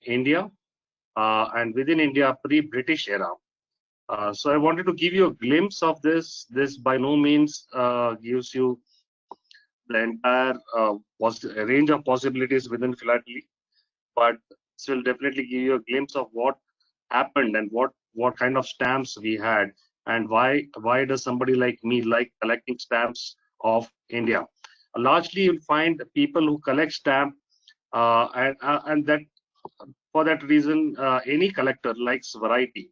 India and within India pre-British era. So I wanted to give you a glimpse of this. This by no means gives you the entire range of possibilities within philately, but this will definitely give you a glimpse of what happened and what kind of stamps we had, and why does somebody like me like collecting stamps of India. Largely, you'll find people who collect stamp, and that for that reason, any collector likes variety.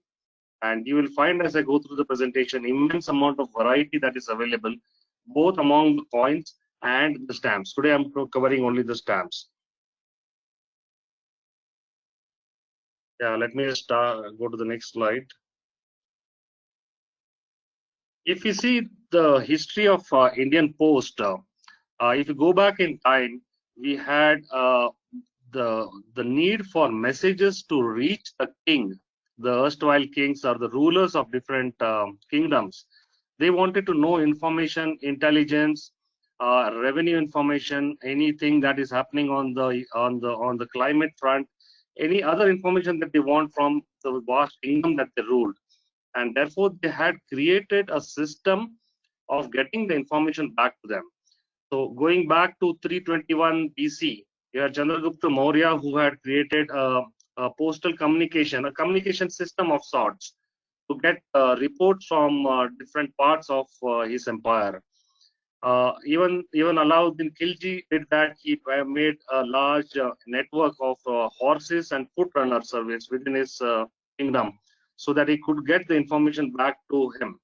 And you will find as I go through the presentation, immense amount of variety that is available, both among the coins and the stamps. Today, I'm covering only the stamps. Yeah, let me just go to the next slide. If you see the history of Indian Post, if you go back in time, we had the need for messages to reach the king, the erstwhile kings or the rulers of different kingdoms. They wanted to know information, intelligence, revenue information, anything that is happening on the climate front, any other information that they want from the vast kingdom that they ruled. And therefore, they had created a system of getting the information back to them. So going back to 321 BC, you had Chandragupta Maurya, who had created a postal communication, a communication system of sorts, to get reports from different parts of his empire. Even Alauddin Khilji did that. He made a large network of horses and foot runner service within his kingdom, so that he could get the information back to him.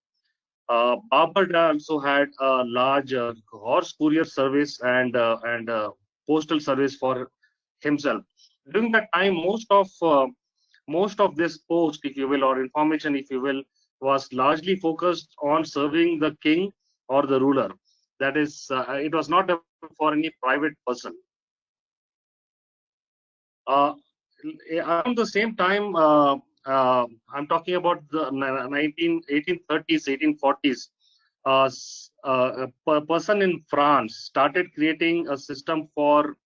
Babur also had a large horse courier service and postal service for himself. During that time, most of this post, if you will, or information, if you will, was largely focused on serving the king or the ruler. That is, it was not for any private person. Around the same time, I'm talking about the 1830s, 1840s. A person in France started creating a system for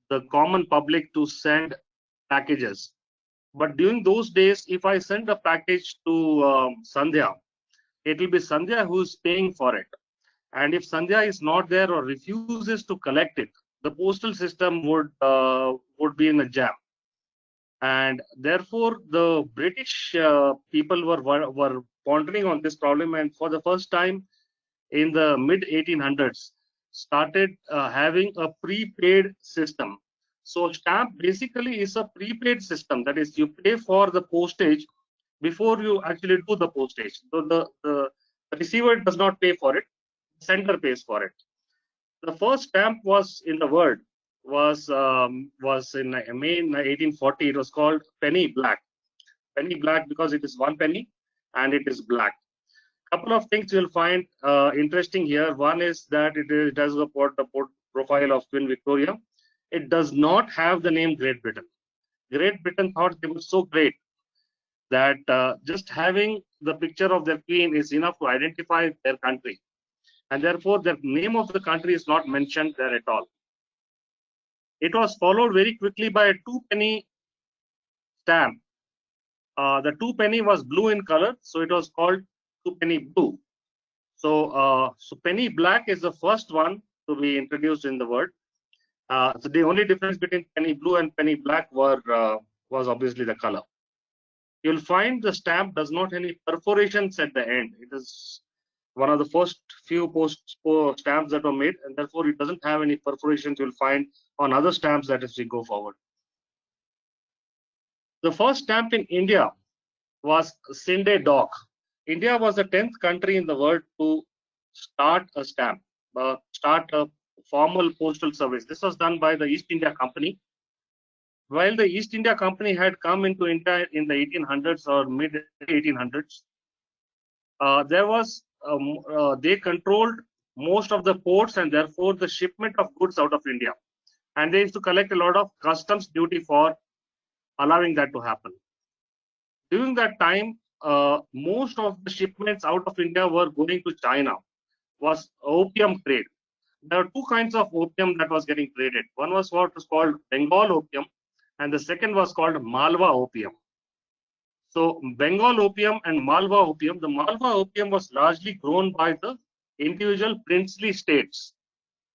the common public to send packages. But during those days, if I send a package to Sandhya, it will be Sandhya who's paying for it. And if Sandhya is not there or refuses to collect it, the postal system would be in a jam. And therefore, the British people were pondering on this problem, and for the first time in the mid 1800s, started having a prepaid system. So stamp basically is a prepaid system. That is, you pay for the postage before you actually do the postage. So the receiver does not pay for it; the sender pays for it. The first stamp was in the world was in May 1840. It was called penny black. Penny black because it is 1 penny and it is black. Couple of things you'll find interesting here. One is that it has the profile of Queen Victoria. It does not have the name Great Britain. Great Britain thought they were so great that just having the picture of their queen is enough to identify their country, and therefore the name of the country is not mentioned there at all. It was followed very quickly by a 2 penny stamp. The 2 penny was blue in color, so it was called 2 penny blue. So penny black is the first one to be introduced in the word. So the only difference between penny blue and penny black was obviously the color. You'll find the stamp does not have any perforations at the end. It is one of the first few stamps that were made, and therefore it doesn't have any perforations you'll find on other stamps that as we go forward. The first stamp in India was Sinde Dock. India was the 10th country in the world to start a stamp, start a formal postal service. This was done by the East India Company. While the East India Company had come into India in the 1800s or mid 1800s, they controlled most of the ports and therefore the shipment of goods out of India. And they used to collect a lot of customs duty for allowing that to happen. During that time, most of the shipments out of India were going to China, was opium trade. there are two kinds of opium that was getting traded. One was what was called Bengal opium, and the second was called Malwa opium. So Bengal opium and Malwa opium, the Malwa opium was largely grown by the individual princely states,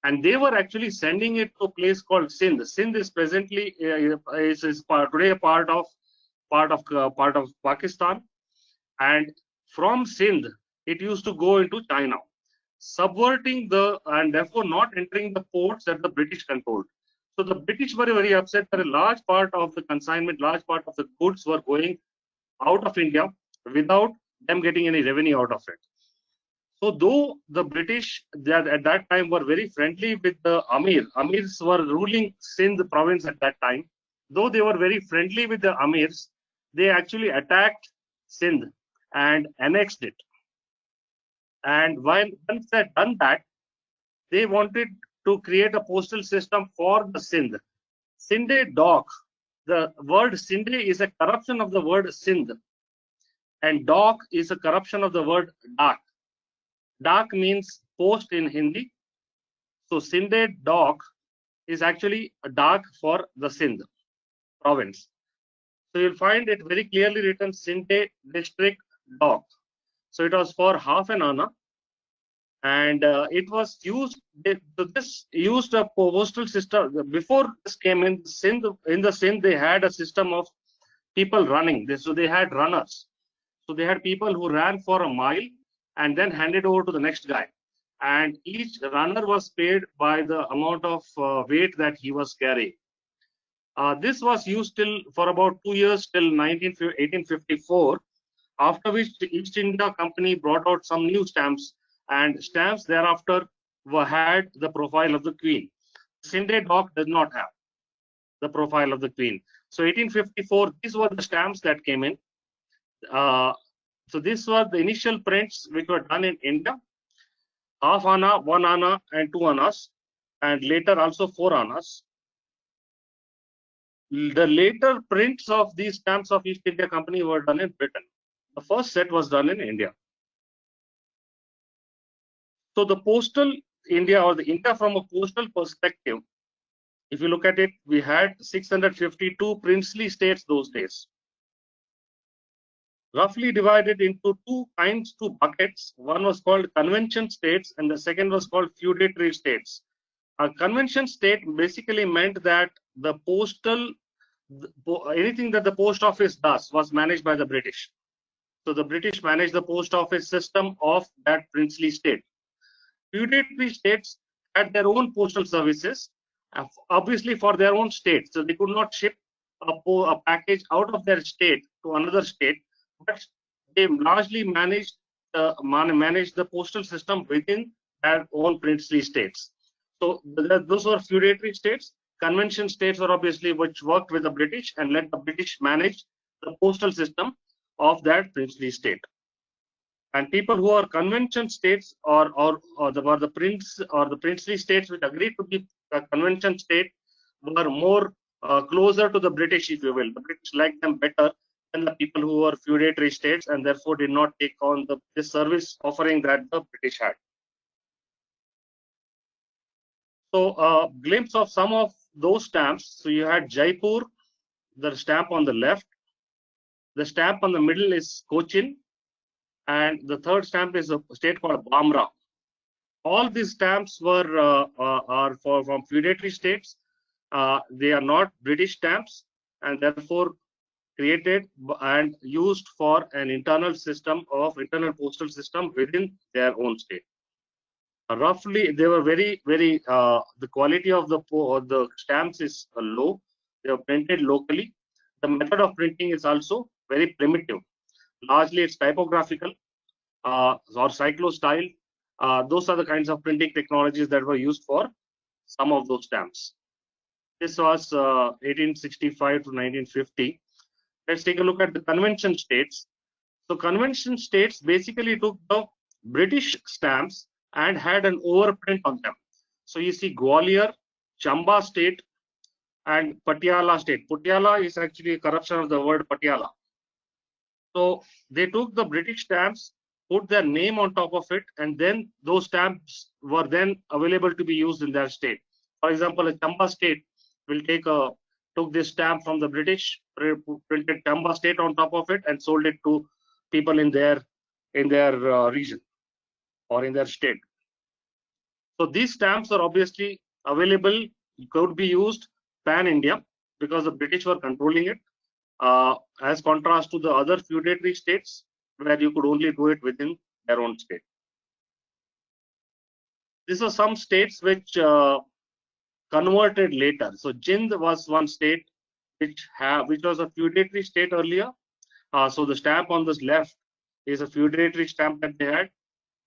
and they were actually sending it to a place called Sindh. Sindh is presently today a part of Pakistan, and from Sindh it used to go into China, subverting the and therefore not entering the ports that the British controlled. So the British were very upset that a large part of the consignment, large part of the goods were going out of India without them getting any revenue out of it. So though the British that at that time were very friendly with the Amirs were ruling Sindh province at that time. Though they were very friendly with the Amirs, they actually attacked Sindh and annexed it. And once they had done that, they wanted to create a postal system for the Sindh. Sindh Dock. The word Sindh is a corruption of the word Sindh, and Dock is a corruption of the word Dak. Dak means post in Hindi. So Sindh Dock is actually a Dak for the Sindh province. So you'll find it very clearly written Sindh District Dock. So it was for half an anna, and it was used. This used a postal system before this came in Sindh. In the Sindh, they had a system of people running. So they had runners. So they had people who ran for a mile and then handed over to the next guy. And each runner was paid by the amount of weight that he was carrying. This was used for about 2 years till 1854, after which the East India Company brought out some new stamps, and stamps thereafter had the profile of the Queen. Sindh Dock does not have the profile of the Queen. So 1854, these were the stamps that came in. So these were the initial prints which were done in India: half anna, 1 anna, and 2 annas, and later also 4 annas. The later prints of these stamps of East India Company were done in Britain. The first set was done in India. So the postal India, or the India from a postal perspective, if you look at it, we had 652 princely states those days, roughly divided into two buckets. One was called convention states, and the second was called feudatory states. A convention state basically meant that the anything that the post office does was managed by the British. So the British managed the post office system of that princely state. Feudatory states had their own postal services, obviously for their own state. So they could not ship a package out of their state to another state, but they largely managed the postal system within their own princely states. So those were feudatory states. Convention states were obviously which worked with the British and let the British manage the postal system of that princely state. And people who are convention states or the princely states which agreed to be a convention state were more closer to the British, if you will. The British liked them better than the people who were feudatory states, and therefore did not take on this service offering that the British had. So a glimpse of some of those stamps. So you had Jaipur, the stamp on the left. The stamp on the middle is Cochin, and the third stamp is a state called Bamra. All these stamps are from feudatory states. They are not British stamps, and therefore created and used for an internal postal system within their own state. Roughly, they were very the quality of the stamps is low. They are printed locally. The method of printing is also very primitive. Largely, it's typographical or cyclo-style. Those are the kinds of printing technologies that were used for some of those stamps. This was 1865 to 1950. Let's take a look at the convention states. So convention states basically took the British stamps and had an overprint on them. So you see Gwalior, Chamba state, and Patiala state. Patiala is actually a corruption of the word Patiala. So they took the British stamps put their name on top of it, and then those stamps were then available to be used in their state. For example, a Chamba state will took this stamp from the British, printed Chamba state on top of it, and sold it to people in their region or in their state. So these stamps are obviously available, could be used pan-India because the British were controlling it, as contrast to the other feudatory states where you could only do it within their own state. These are some states which converted later. So Jind was one state which was a feudatory state earlier. So the stamp on this left is a feudatory stamp that they had,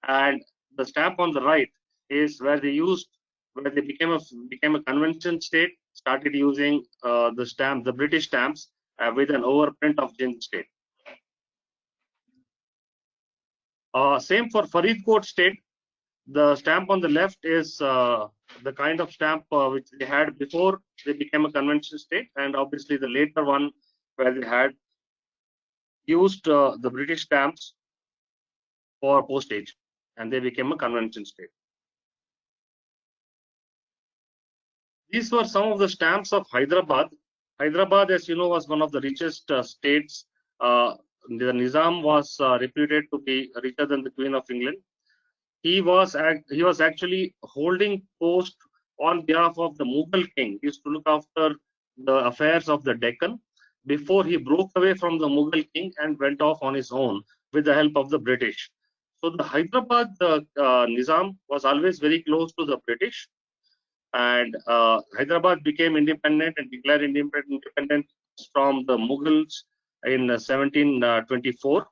and the stamp on the right is where they became a convention state, started using the British stamps with an overprint of Jind state. Same for Faridkot state. The stamp on the left is the kind of stamp which they had before they became a convention state, and obviously the later one where they had used the British stamps for postage, and they became a convention state. These were some of the stamps of Hyderabad. Hyderabad, as you know, was one of the richest states. The Nizam was reputed to be richer than the Queen of England. He was actually holding post on behalf of the Mughal king. He used to look after the affairs of the Deccan before he broke away from the Mughal king and went off on his own with the help of the British. So the Hyderabad Nizam was always very close to the British, and Hyderabad became independent and declared independence from the Mughals in 1724.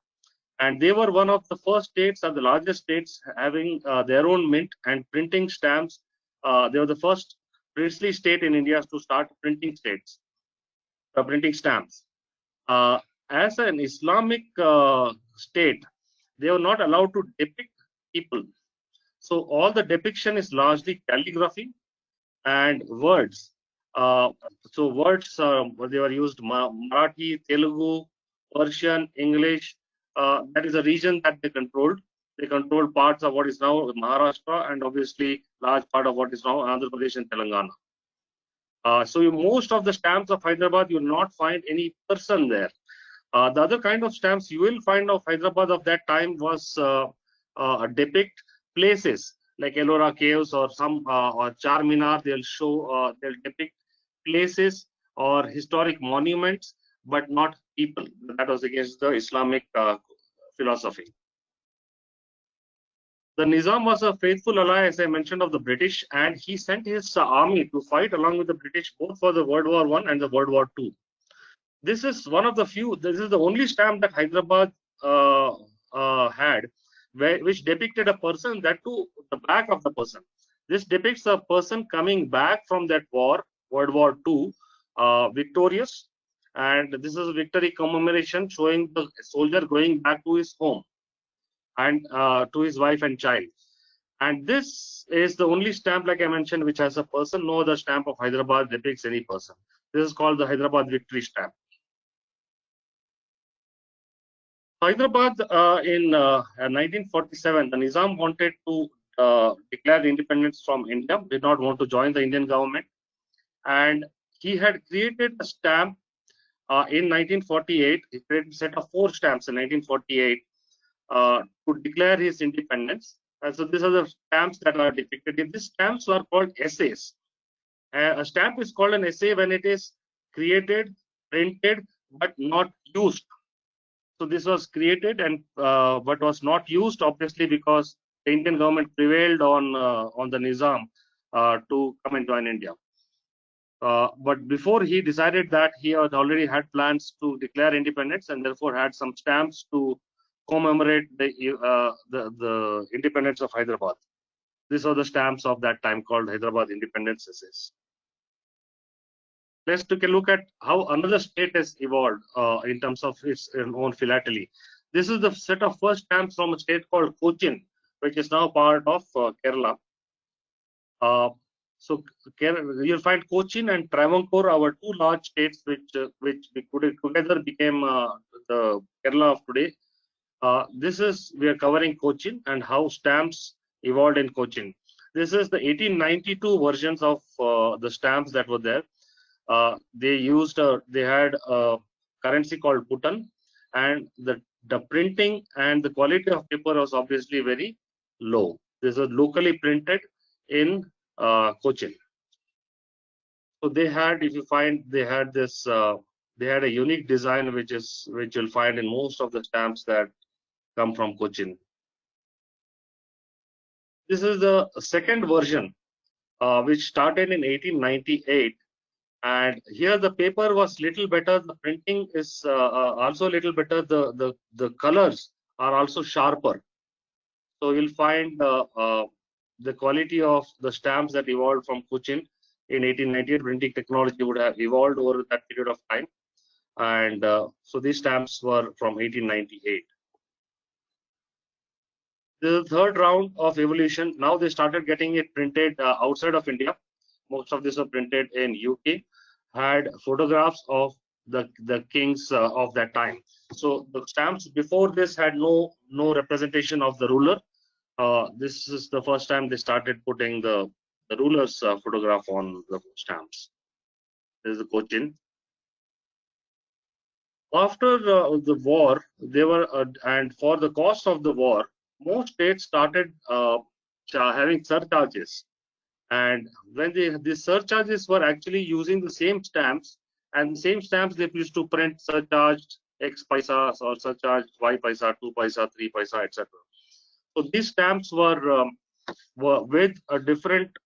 And they were one of the first states and the largest states having their own mint and printing stamps. They were the first princely state in India to start printing stamps. As an Islamic state, they were not allowed to depict people. So all the depiction is largely calligraphy and words. So words, they were used Marathi, Telugu, Persian, English. That is a region that they controlled. They controlled parts of what is now Maharashtra, and obviously large part of what is now Andhra Pradesh and Telangana. So most of the stamps of Hyderabad, you will not find any person there. The other kind of stamps you will find of Hyderabad of that time was depict places like Ellora Caves or or Charminar. They'll depict places or historic monuments, but not people. That was against the Islamic philosophy. The Nizam was a faithful ally, as I mentioned, of the British, and he sent his army to fight along with the British both for the World War I and the World War II. This is one of the few. This is the only stamp that Hyderabad had, which depicted a person, that too the back of the person. This depicts a person coming back from that war, World War II, victorious, and this is a victory commemoration showing the soldier going back to his home and to his wife and child. And this is the only stamp, like I mentioned, which has a person. No other stamp of Hyderabad depicts any person. This is called the Hyderabad victory stamp. Hyderabad in 1947, the Nizam wanted to declare independence from India, did not want to join the Indian government, and he had created a stamp in 1948. He created a set of 4 stamps in 1948 to declare his independence. And so these are the stamps that are depicted. These stamps are called essays. A stamp is called an essay when it is created, printed, but not used. So this was created and but was not used, obviously, because the Indian government prevailed on the Nizam to come and join India. But before he decided that, he had already had plans to declare independence, and therefore had some stamps to commemorate the independence of Hyderabad. These are the stamps of that time called Hyderabad Independence Essays. Let's take a look at how another state has evolved in terms of its own philately. This is the set of first stamps from a state called Cochin, which is now part of Kerala. So you'll find Cochin and Travancore, our 2 large states, which together became the Kerala of today. This is, we are covering Cochin and how stamps evolved in Cochin. This is the 1892 versions of the stamps that were there. They had a currency called Bhutan, and the printing and the quality of paper was obviously very low. This was locally printed in Cochin. So they had, if you find, they had this, they had a unique design which you'll find in most of the stamps that come from Cochin. This is the second version, which started in 1898. And here the paper was little better. The printing is also a little better. The colors are also sharper. So you'll find the quality of the stamps that evolved from Cochin in 1898. Printing technology would have evolved over that period of time. And so these stamps were from 1898. The third round of evolution, now they started getting it printed outside of India. Most of these were printed in UK, had photographs of the kings of that time. So the stamps before this had no representation of the ruler. This is the first time they started putting the ruler's photograph on the stamps. This is the Cochin. After the war, they were, and for the cost of the war, most states started having surcharges. And when these surcharges were actually using the same stamps, and the same stamps they used to print surcharged X paisa or surcharged Y paisa, 2 paisa, 3 paisa, etc. So these stamps were with a different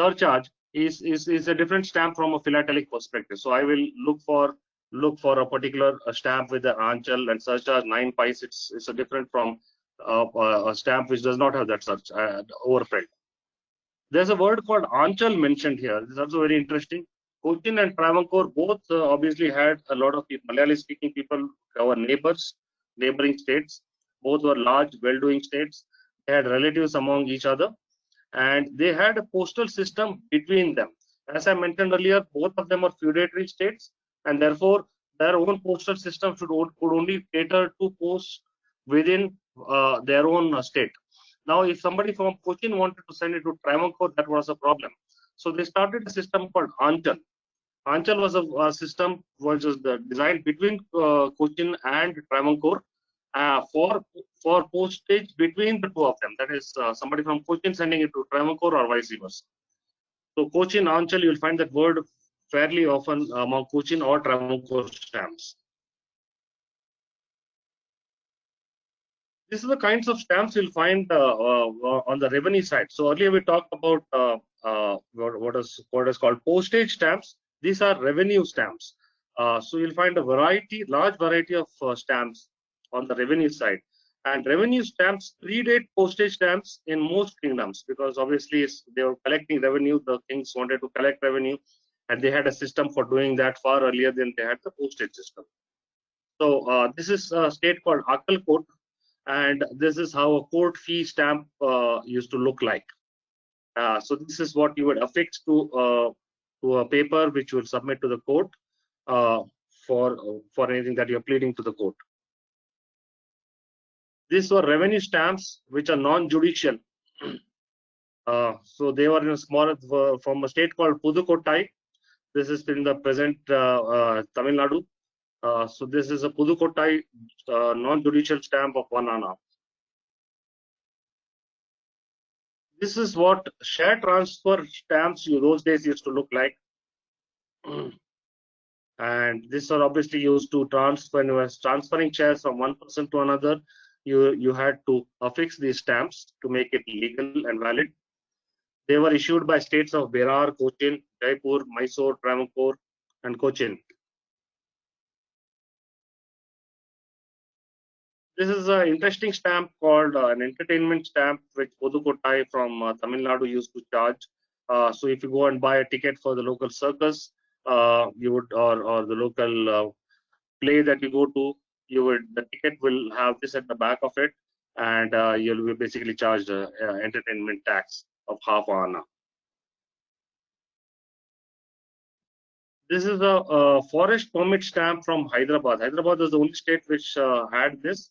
surcharge is a different stamp from a philatelic perspective. So I will look for a particular stamp with the Anchal and surcharge 9 pice. It's a different from a stamp which does not have that such overprint. There's a word called Anchal mentioned here. This is also very interesting. Cochin and Travancore both obviously had a lot of people, Malayali speaking people, our neighbors, neighboring states. Both were large, well-doing states. They had relatives among each other, and they had a postal system between them. As I mentioned earlier, both of them are feudatory states, and therefore their own postal system could only cater to posts within their own state. Now, if somebody from Cochin wanted to send it to Travancore, that was a problem. So they started a system called Anchal. Anchal was a system which was designed between Cochin and Travancore for postage between the two of them. That is, somebody from Cochin sending it to Travancore or vice versa. So Cochin, Anchal, you'll find that word fairly often among Cochin or Travancore stamps. These are the kinds of stamps you'll find on the revenue side. So earlier we talked about what is called postage stamps. These are revenue stamps. So you'll find a large variety of stamps on the revenue side. And revenue stamps predate postage stamps in most kingdoms, because obviously they were collecting revenue. The kings wanted to collect revenue, and they had a system for doing that far earlier than they had the postage system. So this is a state called Akalkot, and this is how a court fee stamp used to look like. So this is what you would affix to a paper which you will submit to the court for anything that you're pleading to the court. These were revenue stamps which are non-judicial. So they were in a small from a state called Pudukottai. This is in the present Tamil Nadu. So this is a Pudukottai non-judicial stamp of 1 anna. This is what share transfer stamps those days used to look like. And these are obviously used to transfer, when you were transferring shares from one person to another, you had to affix these stamps to make it legal and valid. They were issued by states of Berar, Cochin, Jaipur, Mysore, Travancore, and Cochin. This is an interesting stamp called an entertainment stamp, which Pudukottai from Tamil Nadu used to charge. So if you go and buy a ticket for the local circus, you would, or the local play that you go to, the ticket will have this at the back of it, and you'll be basically charged entertainment tax of half an anna. This is a forest permit stamp from Hyderabad. Hyderabad is the only state which had this.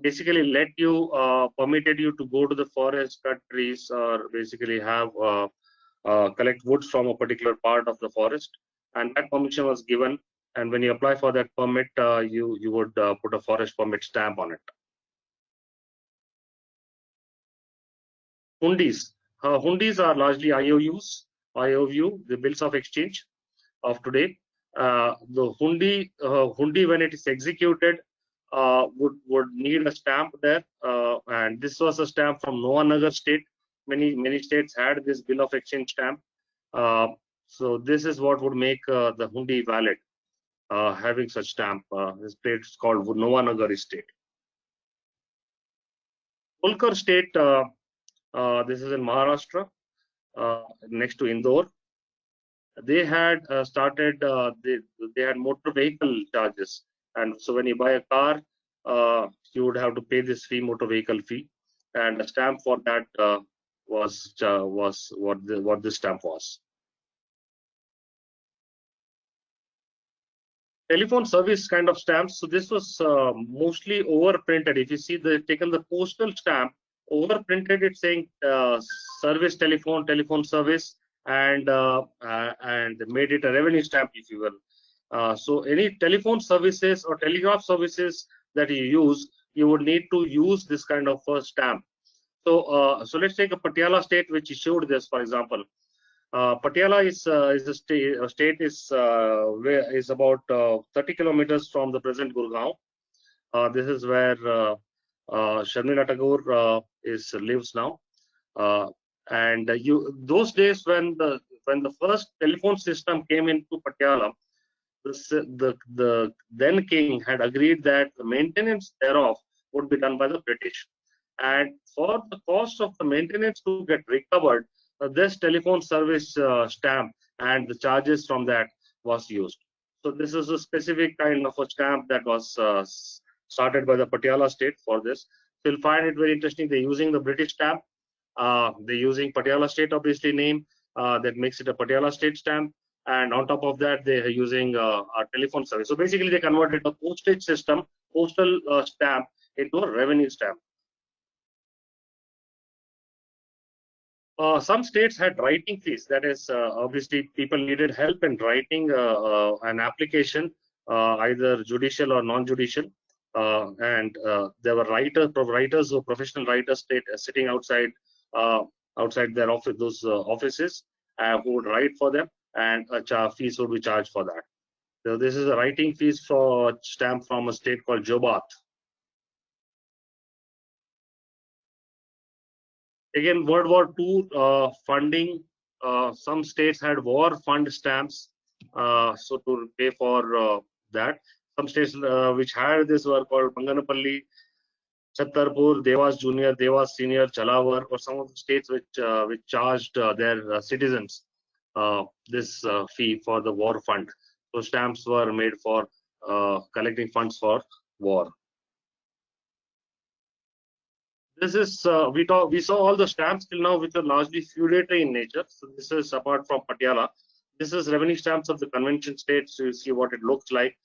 Basically, let you permitted you to go to the forest, cut trees, or basically have collect woods from a particular part of the forest, and that permission was given. And when you apply for that permit, you would put a forest permit stamp on it. Hundis. Hundis are largely IOU, the bills of exchange of today. The hundi when it is executed would need a stamp there, and this was a stamp from Nawanagar state. Many states had this bill of exchange stamp. So this is what would make the hundi valid, having such stamp. This state is called Nawanagar state. Holkar state. This is in Maharashtra, next to Indore. They had started, they had motor vehicle charges, and so when you buy a car, you would have to pay this fee, motor vehicle fee, and a stamp for that was what this stamp was. Telephone service kind of stamps. So this was mostly overprinted. If you see, they've taken the postal stamp, overprinted it saying service telephone service, and made it a revenue stamp, if you will. So any telephone services or telegraph services that you use, you would need to use this kind of stamp. So so let's take a Patiala state which issued this, for example. Patiala is a state is about 30 kilometers from the present Gurgaon. This is where Sharmila Tagore lives now. And those days when the first telephone system came into Patiala, the then king had agreed that the maintenance thereof would be done by the British. And for the cost of the maintenance to get recovered, this telephone service stamp and the charges from that was used. So this is a specific kind of a stamp that was started by the Patiala state for this. So you'll find it very interesting. They're using the British stamp. They're using Patiala state, obviously, name that makes it a Patiala state stamp. And on top of that, they are using a telephone service. So basically, they converted the postage system, postal stamp, into a revenue stamp. Some states had writing fees. That is, obviously, people needed help in writing an application, either judicial or non-judicial. And there were writers or professional writers sitting outside their office, those offices, who would write for them, and fees would be charged for that. So this is a writing fees for stamp from a state called Jobat. Again, World War II funding. Some states had war fund stamps, so to pay for that. Some states which had this were called Banganapalli, Chhattarpur, Devas Junior, Devas Senior, Chalawar, or some of the states which charged their citizens this fee for the war fund. So stamps were made for collecting funds for war. This is we saw all the stamps till now, which are largely feudatory in nature. So this is apart from Patiala. This is revenue stamps of the convention states. So you see what it looks like.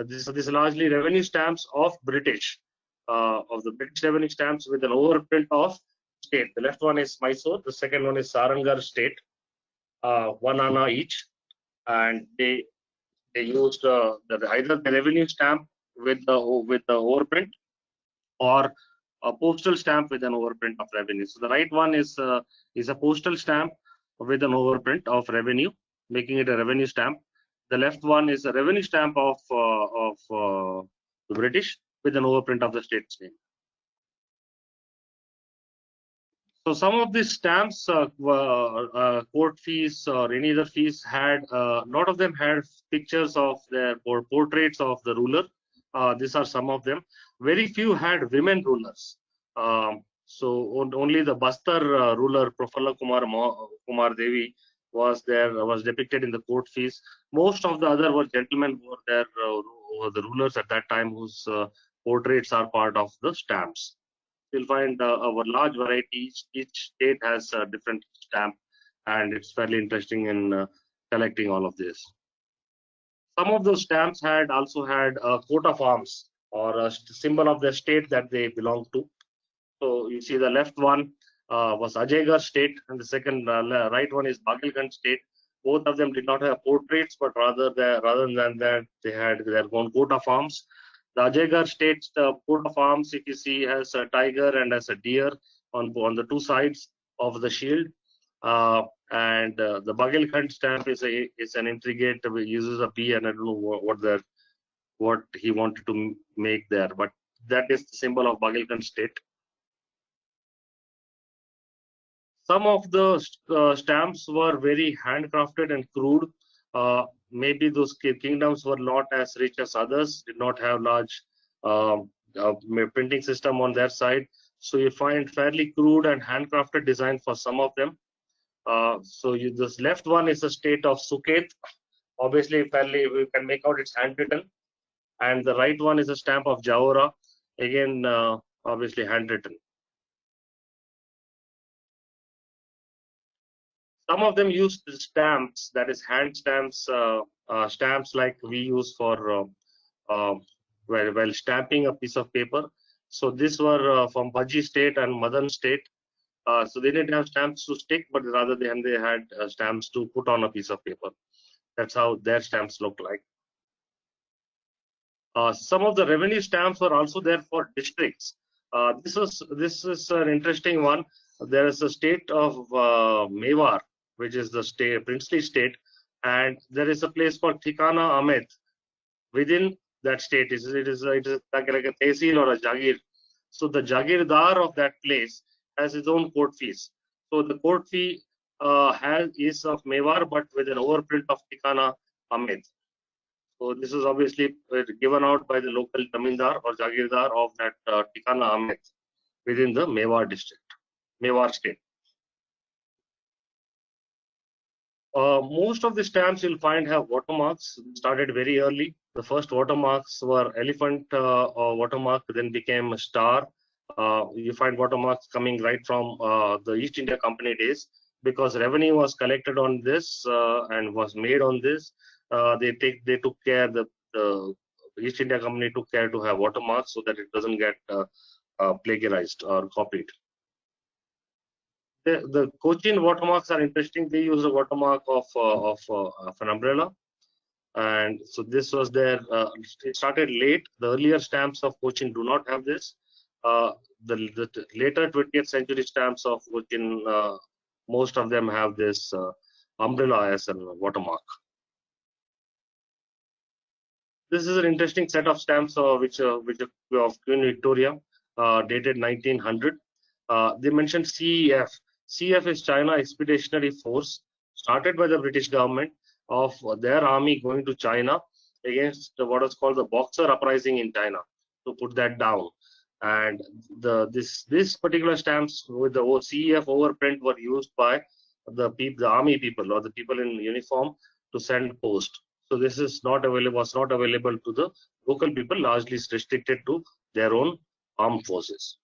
This is largely revenue stamps of British, of the British revenue stamps with an overprint of state. The left one is Mysore. The second one is Sarangar state. 1 anna each, and they used either the revenue stamp with the overprint, or a postal stamp with an overprint of revenue. So the right one is a postal stamp with an overprint of revenue, making it a revenue stamp. The left one is a revenue stamp of the British with an overprint of the state's name. So some of these stamps, court fees or any other fees, had a lot of them had pictures of their or portraits of the ruler. These are some of them. Very few had women rulers. So only the Bastar ruler Prafulla Kumar Devi was depicted in the court fees. Most of the other were gentlemen who were there, were the rulers at that time, whose portraits are part of the stamps. You'll find a large variety. Each state has a different stamp, and it's fairly interesting in collecting all of this. Some of those stamps had also had a coat of arms or a symbol of the state that they belong to. So you see the left one was Ajaygarh state, and the second right one is Bagelkhand state. Both of them did not have portraits, but rather than that, they had their own coat of arms. The Ajaygarh state coat of arms, if you see, has a tiger and has a deer on the two sides of the shield. And the Bagelkhand stamp is an intricate, uses a P, and I don't know what he wanted to make there, but that is the symbol of Bagelkhand state. Some of the stamps were very handcrafted and crude. Maybe those kingdoms were not as rich as others, did not have large printing system on their side. So you find fairly crude and handcrafted design for some of them. This left one is the state of Suket. Obviously, fairly we can make out it's handwritten. And the right one is a stamp of Jawara. Again, obviously handwritten. Some of them use stamps, that is hand stamps, stamps like we use for while stamping a piece of paper. So these were from Bhaji state and Madan state. So they didn't have stamps to stick, but rather they had stamps to put on a piece of paper. That's how their stamps looked like. Some of the revenue stamps were also there for districts. This is an interesting one. There is a state of Mewar, which is the princely state, and there is a place called Thikana Ahmed within that state. It is like a tehsil or a jagir. So the jagirdar of that place has his own court fees. So the court fee is of Mewar, but with an overprint of Thikana Ahmed. So this is obviously given out by the local Zamindar or Jagirdar of that Thikana Ahmed within the Mewar district, Mewar state. Most of the stamps you'll find have watermarks. Started very early. The first watermarks were elephant watermark, then became a star. You find watermarks coming right from the East India Company days, because revenue was collected on this and was made on this. They took care, the East India Company took care to have watermarks so that it doesn't get plagiarized or copied. The Cochin watermarks are interesting. They use a watermark of an umbrella, and so this was there. It started late. The earlier stamps of Cochin do not have this. The later 20th century stamps of Cochin, most of them have this umbrella as a watermark. This is an interesting set of stamps which of Queen Victoria, dated 1900. They mentioned CEF. CEF is China Expeditionary Force, started by the British government of their army going to China against what was called the Boxer Uprising in China, to put that down. And this particular stamps with the CEF overprint were used by the army people or the people in uniform to send post. So this is was not available to the local people, largely restricted to their own armed forces.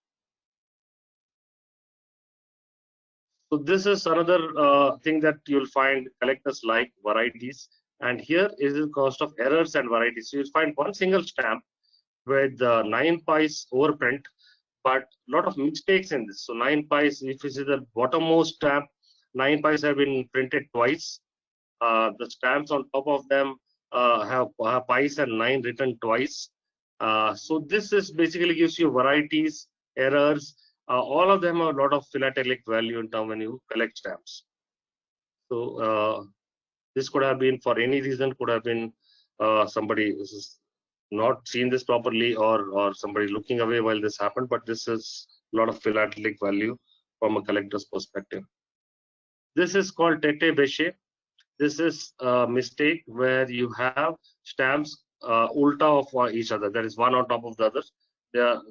So this is another thing that you'll find collectors like, varieties. And here is the cost of errors and varieties. So you'll find one single stamp with 9 pies overprint, but a lot of mistakes in this. So 9 pies, if you see the bottommost stamp, 9 pies have been printed twice. The stamps on top of them have pies and 9 written twice. So this is basically gives you varieties, errors. All of them have a lot of philatelic value in terms when you collect stamps. So this could have been, for any reason, could have been somebody who's not seen this properly, or somebody looking away while this happened, but this is a lot of philatelic value from a collector's perspective. This is called tete beche. This is a mistake where you have stamps ulta of each other, that is one on top of the other.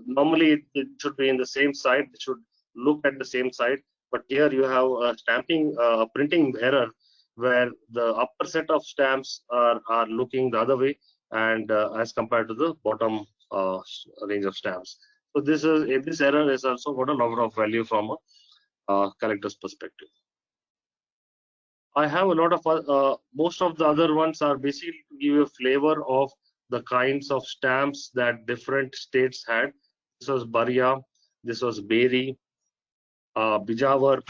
Normally it should be in the same side, it should look at the same side, but here you have a printing error where the upper set of stamps are looking the other way, and as compared to the bottom range of stamps. So this error is also got a lot of value from a collector's perspective. I have a lot of most of the other ones are basically to give you a flavor of the kinds of stamps that different states had. This was Baria, this was Beri, Bijawar,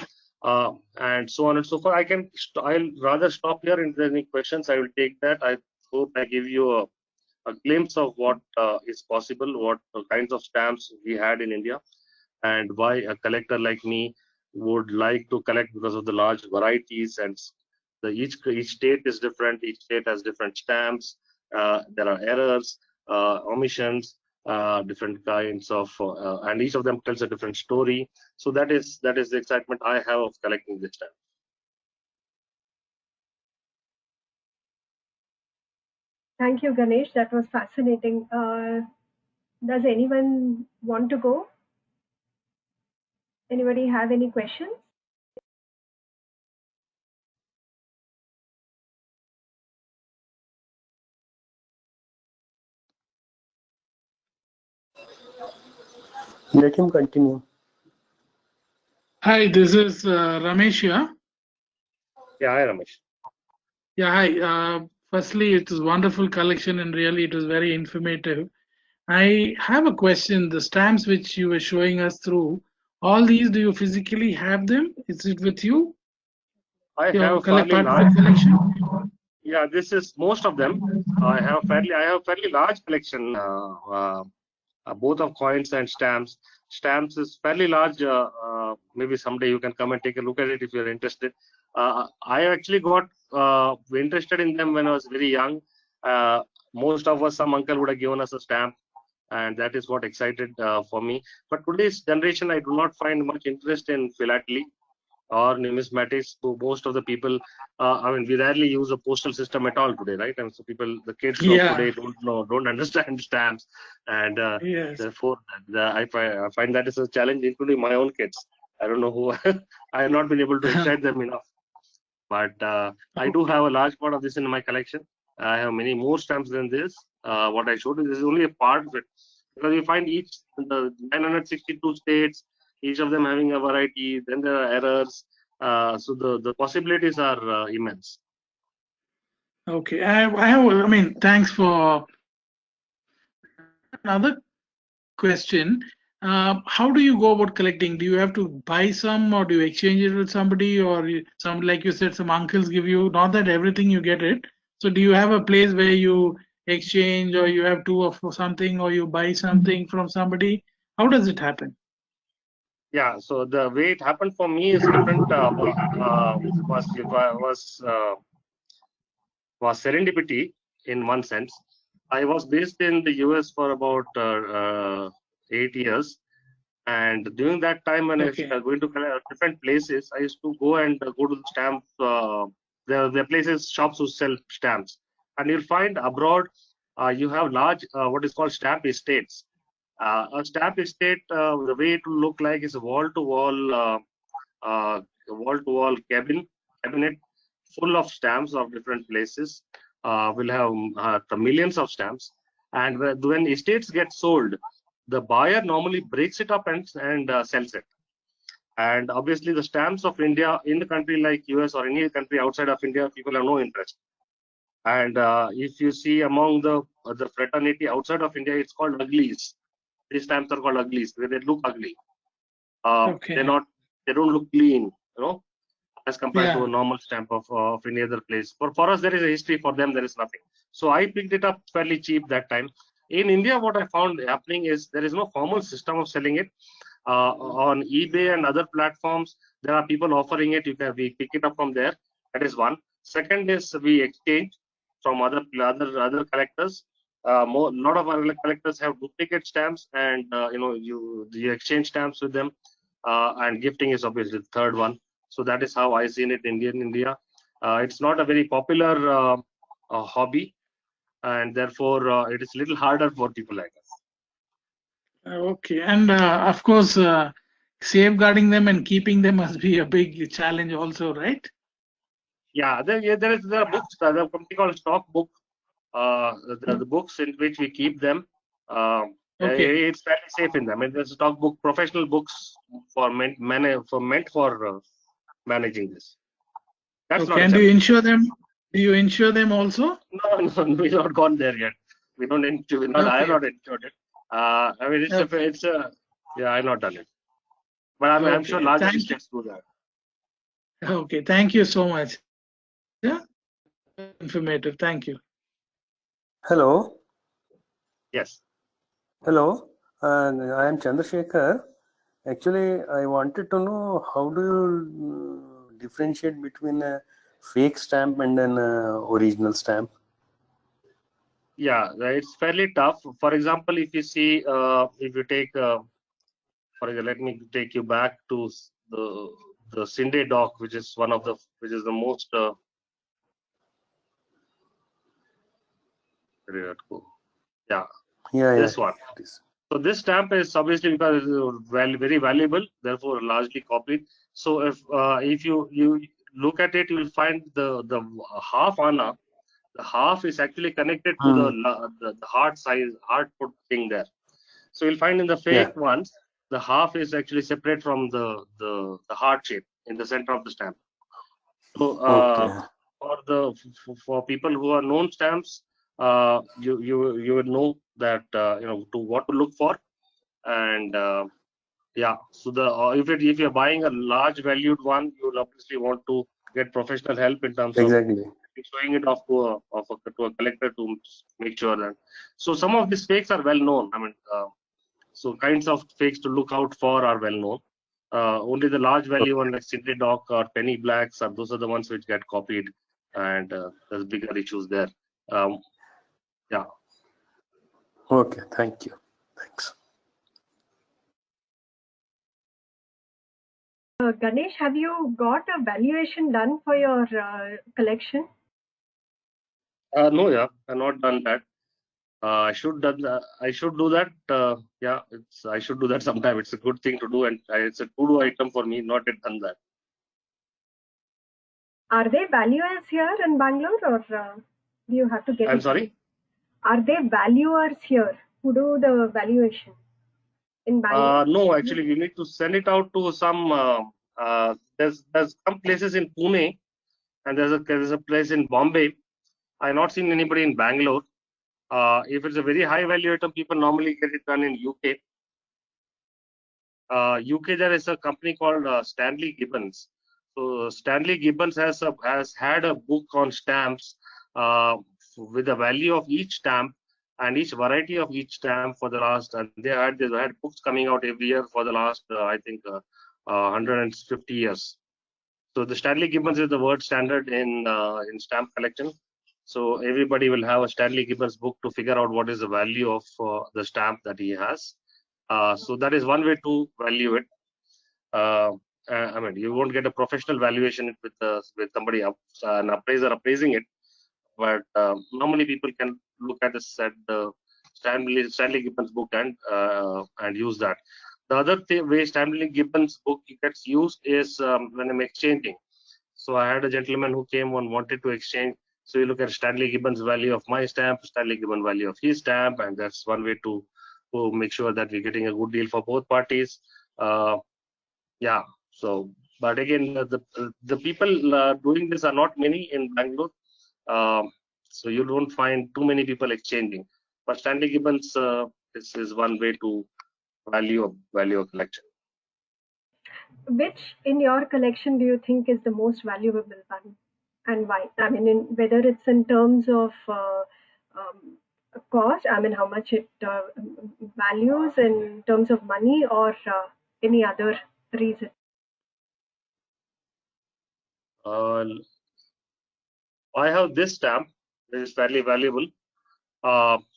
and so on and so forth. I'll rather stop here. If there are any questions, I will take that. I hope I give you a glimpse of what is possible, what kinds of stamps we had in India, and why a collector like me would like to collect because of the large varieties and each state is different. Each state has different stamps. There are errors, omissions, different kinds of, and each of them tells a different story. So that is the excitement I have of collecting this stamp. Thank you, Ganesh. That was fascinating. Does anyone want to go? Anybody have any questions? Let him continue. Hi, this is Ramesh here. Yeah, hi Ramesh. Yeah, hi. Firstly, it is wonderful collection and really it was very informative. I have a question. The stamps which you were showing us through, all these, do you physically have them? Is it with you? I You have collect fairly part of large. the collection? Yeah, this is most of them. I have fairly large collection, both of coins and stamps. Stamps is fairly large. Maybe someday you can come and take a look at it if you're interested. I actually got interested in them when I was very young. Most of us, some uncle would have given us a stamp, and that is what excited for me. But today's generation, I do not find much interest in philately or numismatics. So most of the people, I mean, we rarely use a postal system at all today, right? And so the kids of Yeah. today don't understand stamps, and Yes. therefore I find that is a challenge, including my own kids. I don't know who I have not been able to excite them enough, but I do have a large part of this in my collection. I have many more stamps than this. What I showed you, this is only a part of it, because you find the 962 states, each of them having a variety. Then there are errors. So the possibilities are immense. Okay. I mean, thanks for another question. How do you go about collecting? Do you have to buy some, or do you exchange it with somebody, or some, like you said, some uncles give you? Not that everything you get it. So, do you have a place where you exchange, or you have two of something, or you buy something from somebody? How does it happen? Yeah. So the way it happened for me is different. Was serendipity in one sense. I was based in the US for about 8 years. And during that time, when Okay. I was going to different places, I used to go and go to the stamp. There are places, shops who sell stamps, and you'll find abroad you have large what is called stamp estates. A stamp estate, the way it will look like is a wall-to-wall cabinet full of stamps of different places. Will have millions of stamps, and when estates get sold, the buyer normally breaks it up and sells it. And obviously, the stamps of India in the country like US or any country outside of India, people have no interest. And if you see among the fraternity outside of India, it's called uglies. These stamps are called uglies. They look ugly. Okay. They don't look clean, as compared to Yeah. a normal stamp of any other place. For us, there is a history. For them, there is nothing. So I picked it up fairly cheap that time. In India, what I found happening is there is no formal system of selling it. On eBay and other platforms, there are people offering it. We pick it up from there. That is one. Second is we exchange from other collectors. Lot of other collectors have duplicate stamps, and you exchange stamps with them. And gifting is obviously the third one. So that is how I seen it in India. It's not a very popular hobby, and therefore it is a little harder for people like us. Okay. And of course, safeguarding them and keeping them must be a big challenge, also, right? Yeah, there are books. There are something called stock book. The books in which we keep them. Okay. It's fairly safe in them. There's a stock book, professional books for managing this. That's Okay. not And do you acceptable. insure them? Do you insure them also? No, we've not gone there yet. We don't insure. Not I have Okay. not insured it. I mean, Okay. yeah, I've not done it. But I'm sure Okay. larger Thank you. estates do that. Okay. Thank you so much. Yeah. Informative. Thank you. Hello. Yes. Hello. I am Chandrasekhar. Actually, I wanted to know how do you differentiate between a fake stamp and an original stamp? Yeah, it's fairly tough. For example, if you see, if you take, for example, let me take you back to the Sinde doc, which is which is the most. Where did that go? Yeah, Yeah, yeah. this one. It is. So this stamp is obviously because it's very valuable, therefore largely copied. So if you look at it, you will find the half anna. The half is actually connected to Hmm. the heart size, heart put thing there. So you'll find in the Yeah. fake ones, the half is actually separate from the heart shape in the center of the stamp. So Okay. for people who are known stamps, you would know that to what to look for, and yeah. So if you're buying a large valued one, you'll obviously want to get professional help in terms of Exactly. showing it off to a collector to make sure that. So some of these fakes are well known. I mean, so kinds of fakes to look out for are well known. Only the large value one like Sydney Doc or Penny Blacks are those are the ones which get copied, and there's bigger issues there. Yeah. Okay. Thank you. Thanks. Ganesh, have you got a valuation done for your collection? No, yeah, I've not done that. I should do that. Yeah, I should do that sometime. It's a good thing to do, and it's a to-do item for me. Not yet done that. Are they valuers here in Bangalore, or do you have to get I'm it done? sorry. Are they valuers here who do the valuation in Bangalore? No, actually, we need to send it out to some. There's some places in Pune, and there's a place in Bombay. I've not seen anybody in Bangalore. If it's a very high value item, people normally get it done in UK. UK, there is a company called Stanley Gibbons. So Stanley Gibbons has had a book on stamps with the value of each stamp and each variety of each stamp for the last. And they had books coming out every year for the last I think 150 years. So the Stanley Gibbons is the word standard in stamp collection. So everybody will have a Stanley Gibbons book to figure out what is the value of the stamp that he has. So that is one way to value it. I mean, you won't get a professional valuation with somebody an appraiser appraising it, but normally people can look at the Stanley Gibbons book and use that. The other way Stanley Gibbons book gets used is when I'm exchanging. So I had a gentleman who came and wanted to exchange. So you look at Stanley Gibbons value of my stamp, Stanley Gibbons value of his stamp, and that's one way to make sure that we're getting a good deal for both parties. Yeah. So, but again, the people doing this are not many in Bangalore. So you don't find too many people exchanging. But Stanley Gibbons is one way to value a collection. Which in your collection do you think is the most valuable one, and why? I mean, whether it's in terms of um, cost, I mean, how much it values in terms of money, or any other reason? Uh, I have this stamp, which is fairly valuable.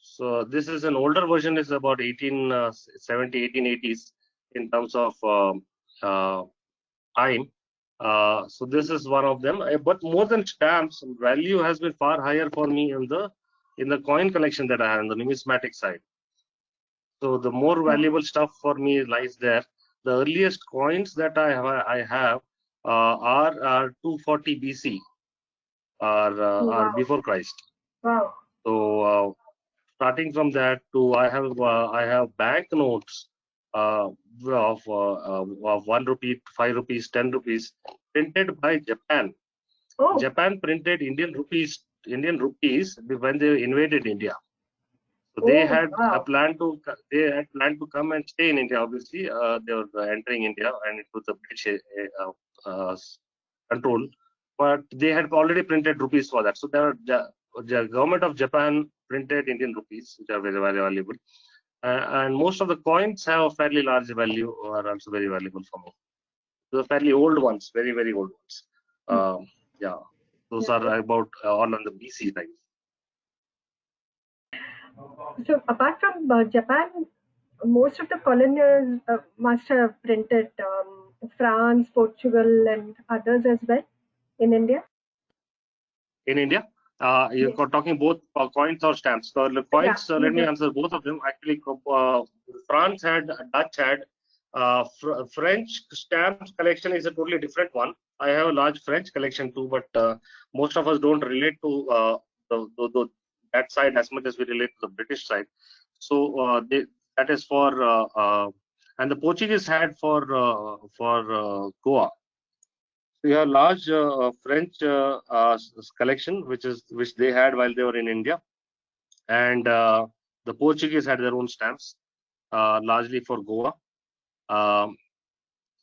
So this is an older version, is about 1870, 1880s in terms of time. So this is one of them. But more than stamps, value has been far higher for me in the coin collection that I have on the numismatic side. So the more valuable stuff for me lies there. The earliest coins that I have are 240 BC, are Wow. before Christ. Wow. So starting from that to I have banknotes of 1 rupee, 5 rupees, 10 rupees printed by Japan Oh, Japan printed Indian rupees when they invaded India. So they had a wow. plan to come and stay in India. Obviously, they were entering India, and it was a British control. But they had already printed rupees for that. So the government of Japan printed Indian rupees, which are very, very valuable. And most of the coins have a fairly large value, are also very valuable for me. The fairly old ones, very, very old ones. Yeah, those Yeah. are about all on the BC time. So apart from Japan, most of the colonials must have printed France, Portugal, and others as well in India. In India, you're Yes. talking both coins or stamps. So the Yeah, coins, let me either. answer both of them. Actually, France had, Dutch had, French stamps collection is a totally different one. I have a large French collection too, but most of us don't relate to that side as much as we relate to the British side. So that is for, and the Portuguese had for Goa. We have large French collection, which they had while they were in India, and the Portuguese had their own stamps, largely for Goa. Um,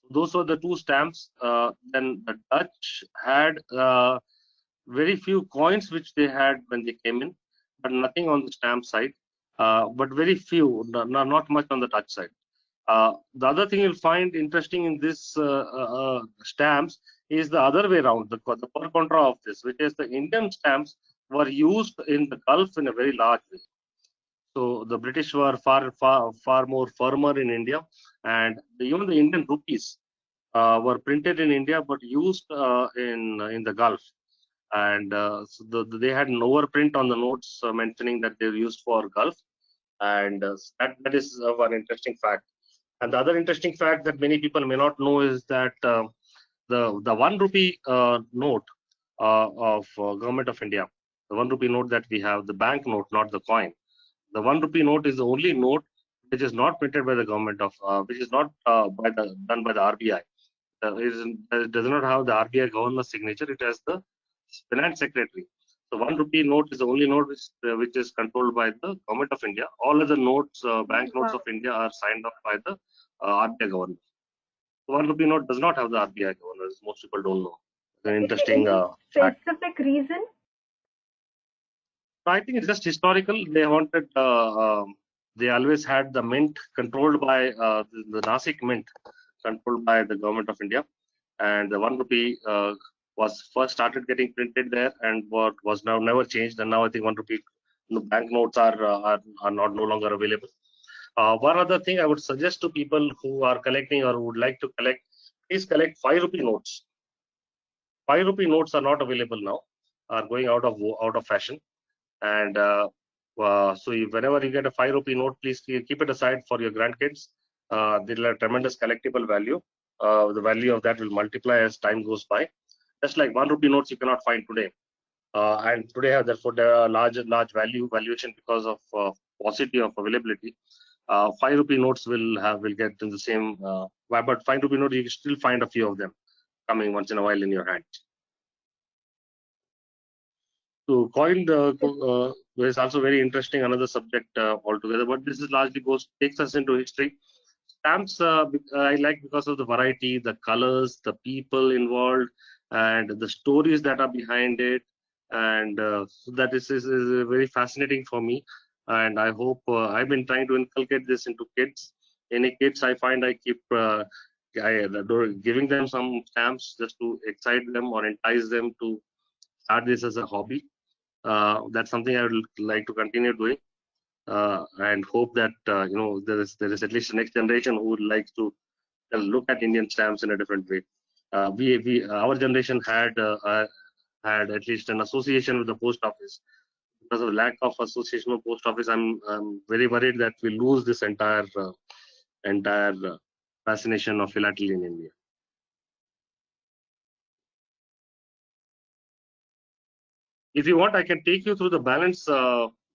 those were the two stamps. Then the Dutch had very few coins which they had when they came in, but nothing on the stamp side. But very few, not much on the Dutch side. The other thing you'll find interesting in this stamps is the other way around, the per contra of this, which is the Indian stamps were used in the Gulf in a very large way. So the British were far more firmer in India, and even the Indian rupees were printed in India but used in the Gulf. And so they had an overprint on the notes mentioning that they were used for Gulf, and that is one interesting fact. And the other interesting fact that many people may not know is that the 1 rupee note of Government of India, the 1 rupee note that we have, the bank note, not the coin. The 1 rupee note is the only note which is not printed by the government of, which is not done by the RBI. It does not have the RBI governor's signature. It has the finance secretary. So 1 rupee note is the only note which is controlled by the government of India. All other notes, bank notes Wow. of India, are signed off by the RBI governor. 1 rupee note does not have the RBI governor. As most people don't know. It's an interesting Any fact. specific reason? I think it's just historical. They wanted. They always had the mint controlled by the Nasik mint, controlled by the government of India, and the 1 rupee was first started getting printed there, and what was now never changed. And now I think 1 rupee banknotes are not no longer available. One other thing I would suggest to people who are collecting or would like to collect, please collect 5 rupee notes. 5 rupee notes are not available now, are going out of fashion. And so whenever you get a 5 rupee note, please keep it aside for your grandkids. They'll have tremendous collectible value. The value of that will multiply as time goes by. Just like 1 rupee notes you cannot find today. And today, therefore, there are large valuation because of paucity of availability. 5 rupee notes will get in the same, but 5 rupee notes you can still find a few of them coming once in a while in your hand. So coin is also very interesting, another subject altogether. But this is largely takes us into history. Stamps I like because of the variety, the colors, the people involved, and the stories that are behind it. And so that is very fascinating for me. And I hope I've been trying to inculcate this into kids. Any kids I find, I keep giving them some stamps just to excite them or entice them to start this as a hobby. That's something I would like to continue doing, and hope that there is at least the next generation who would like to look at Indian stamps in a different way. Our generation had at least an association with the post office. Because of lack of association with post office, I'm very worried that we lose this entire fascination of philately in India. If you want, I can take you through the balance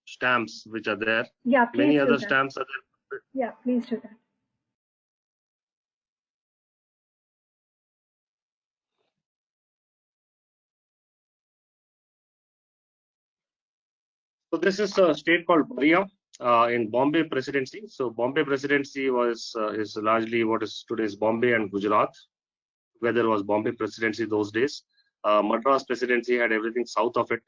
stamps which are there. Yeah, please Many do other that. stamps are there. Yeah, please do that. So this is a state called Baria in Bombay Presidency. So Bombay Presidency was is largely what is today's Bombay and Gujarat. Together was Bombay Presidency those days. Madras Presidency had everything south of it.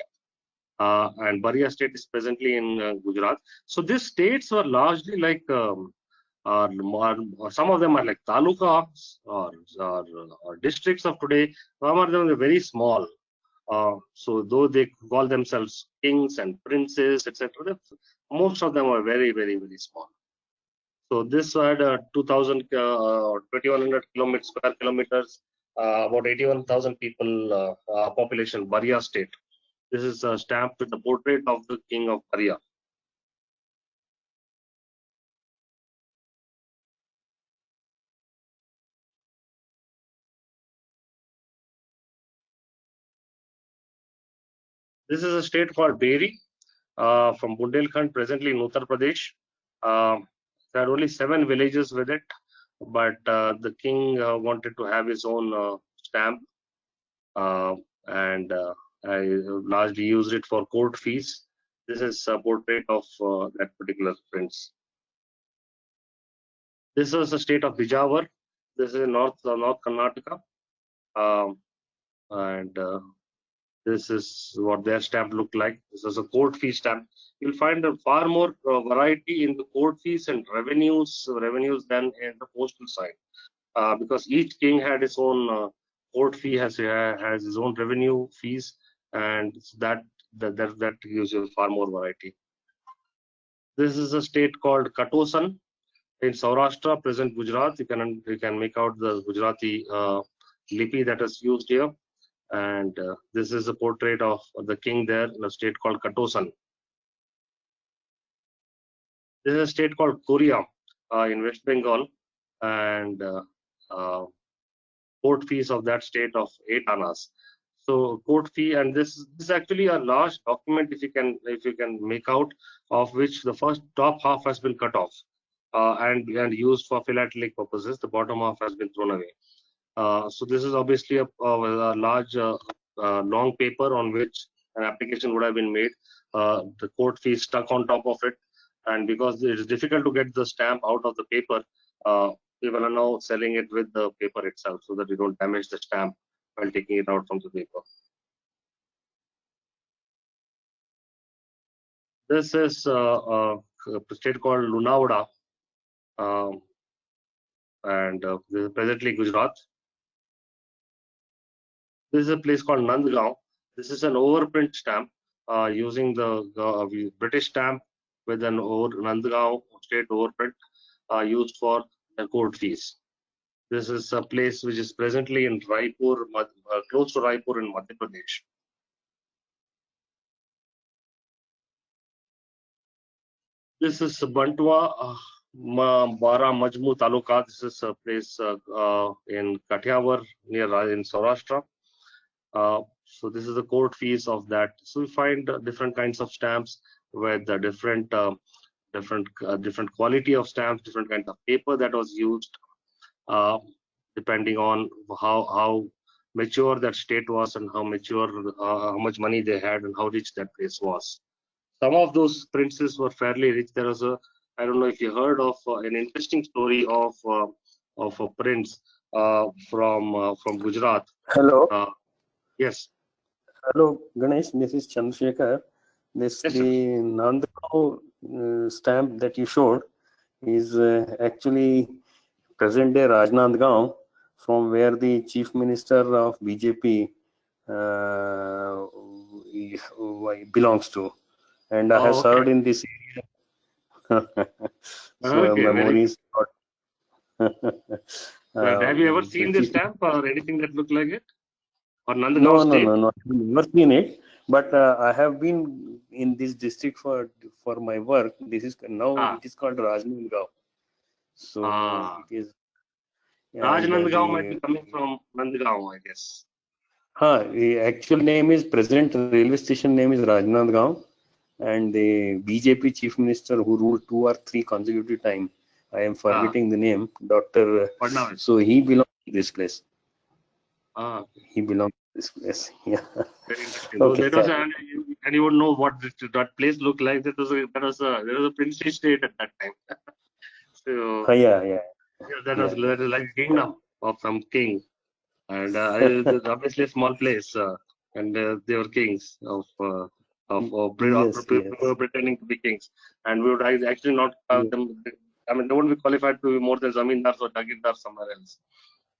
And Baria state is presently in Gujarat. So these states were largely like some of them are like talukas or districts of today. Some of them are very small. So though they call themselves kings and princes, etc., most of them are very, very, very small. So this had 2,000 or 2,100 square kilometers, about 81,000 people population, Baria state. This is stamped with the portrait of the king of Baria. This is a state called Beri from Bundelkhand, presently in Uttar Pradesh. There are only 7 villages with it, but the king wanted to have his own stamp, and I largely used it for court fees. This is a portrait of that particular prince. This is the state of Bijawar. This is North Karnataka, and this is what their stamp looked like. This is a court fee stamp. You'll find a far more variety in the court fees and revenues than in the postal side, because each king had his own court fee, has his own revenue fees, and that gives you far more variety. This is a state called Katosan in Saurashtra, present Gujarat. You can make out the Gujarati lipi that is used here. And this is a portrait of the king there in a state called Katosan. This is a state called Korea in West Bengal, and court fees of that state of 8 annas. So court fee, and this is actually a large document, if you can make out, of which the first top half has been cut off and used for philatelic purposes. The bottom half has been thrown away. So this is obviously a large, long paper on which an application would have been made. The court fee stuck on top of it, and because it is difficult to get the stamp out of the paper, people are now selling it with the paper itself, so that you don't damage the stamp while taking it out from the paper. This is a state called Lunawada, and this is presently Gujarat. This is a place called Nandgaon. This is an overprint stamp using the British stamp with an Nandgaon state overprint used for the court fees. This is a place which is presently in Raipur, close to Raipur in Madhya Pradesh. This is Bantwa Bara Majmu Taluka. This is a place in Kathiawar in Saurashtra. So this is the court fees of that. So we find different kinds of stamps with the different quality of stamps, different kinds of paper that was used, depending on how mature that state was and how much money they had and how rich that place was. Some of those princes were fairly rich. There was I don't know if you heard of an interesting story of a prince from Gujarat. Hello. Yes. Hello, Ganesh. This is Chandrasekhar. This Yes, the Nandgaon stamp that you showed is actually present day Rajnandgaon, from where the chief minister of BJP belongs to, and I have served in this area. So okay, memories. Have you ever seen this stamp or anything that looked like it? Or No, Nandgaon state? no. I've never seen it, but I have been in this district for my work. This is now it is called Rajnandgaon. So it is. Rajnandgaon might be coming from Nandgaon, I guess. The actual name is present railway station name is Rajnandgaon, and the BJP chief minister who ruled 2 or 3 consecutive time, I am forgetting the name, Dr. Fadnavis. So he belongs to this place. He belongs to this place. Yeah. Very interesting. Okay. So that was, and you would know what that place looked like. There was a princely state at that time. So Yeah. that was like a kingdom of some king, and it was obviously a small place, and they were kings Yes. pretending to be kings, and we would actually not them. I mean, they wouldn't be qualified to be more than zamindars or jagindars somewhere else.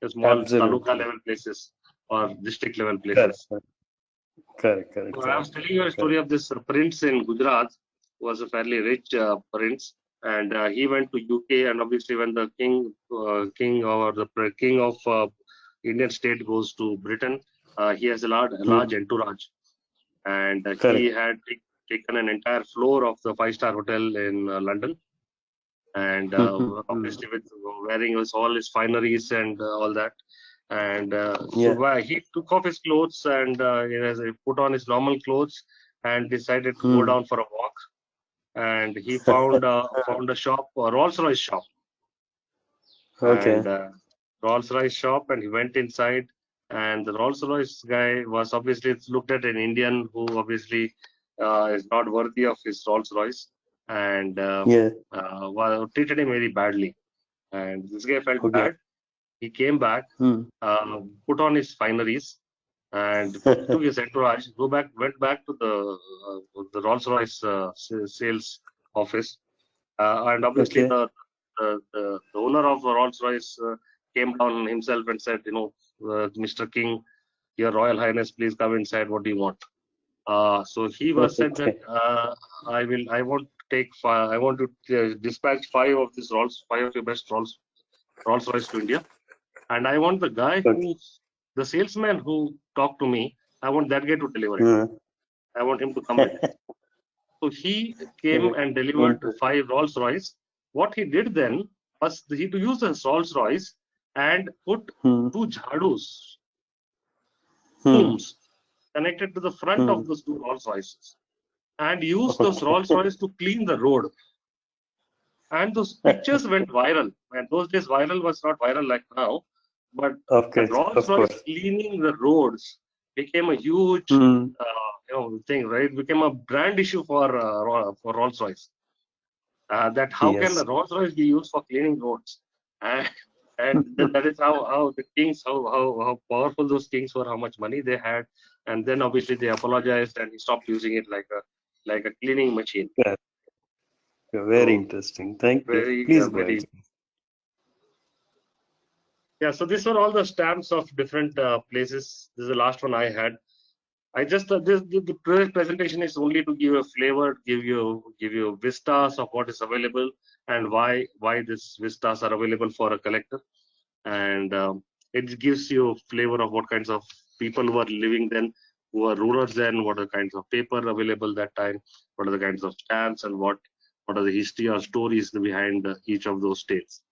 The small taluka level places or district level places. Correct. So I was telling you a story of this prince in Gujarat, who was a fairly rich prince, and he went to UK. And obviously, when the king or the king of Indian state goes to Britain, he has a large entourage, and he had taken an entire floor of the five-star hotel in London, and obviously with wearing all his fineries and all that. And so he took off his clothes and he put on his normal clothes and decided to go down for a walk. And he found a shop, a Rolls-Royce shop. And Rolls-Royce shop, and he went inside. And the Rolls-Royce guy was obviously looked at an Indian who obviously is not worthy of his Rolls-Royce, and treated him very badly. And this guy felt bad. He came back, put on his fineries, and took his entourage. Went back to the Rolls-Royce sales office, and obviously the owner of Rolls-Royce came down himself and said, Mr. King, Your Royal Highness, please come inside. What do you want? So he was said that I want to dispatch five of your best Rolls-Royce to India. And I want the guy the salesman who talked to me, I want that guy to deliver it. I want him to come in. So he came and delivered 5 Rolls-Royce. What he did then was he used his Rolls-Royce and put 2 jhadus, brooms, connected to the front of those 2 Rolls-Royces, and used those Rolls-Royce to clean the road. And those pictures went viral. And those days, viral was not viral like now. But Rolls-Royce cleaning the roads became a huge thing, right? It became a brand issue for Rolls-Royce. That how can the Rolls-Royce be used for cleaning roads? And that is how the kings, how powerful those kings were, how much money they had. And then obviously they apologized and he stopped using it like a cleaning machine. Very interesting. Thank you. Please go ahead. Yeah, so these were all the stamps of different places. This is the last one I had. I just the presentation is only to give a flavor, give you vistas of what is available and why these vistas are available for a collector, and it gives you a flavor of what kinds of people were living then, who were rulers then, what are the kinds of paper available that time, what are the kinds of stamps, and what are the history or stories behind each of those states.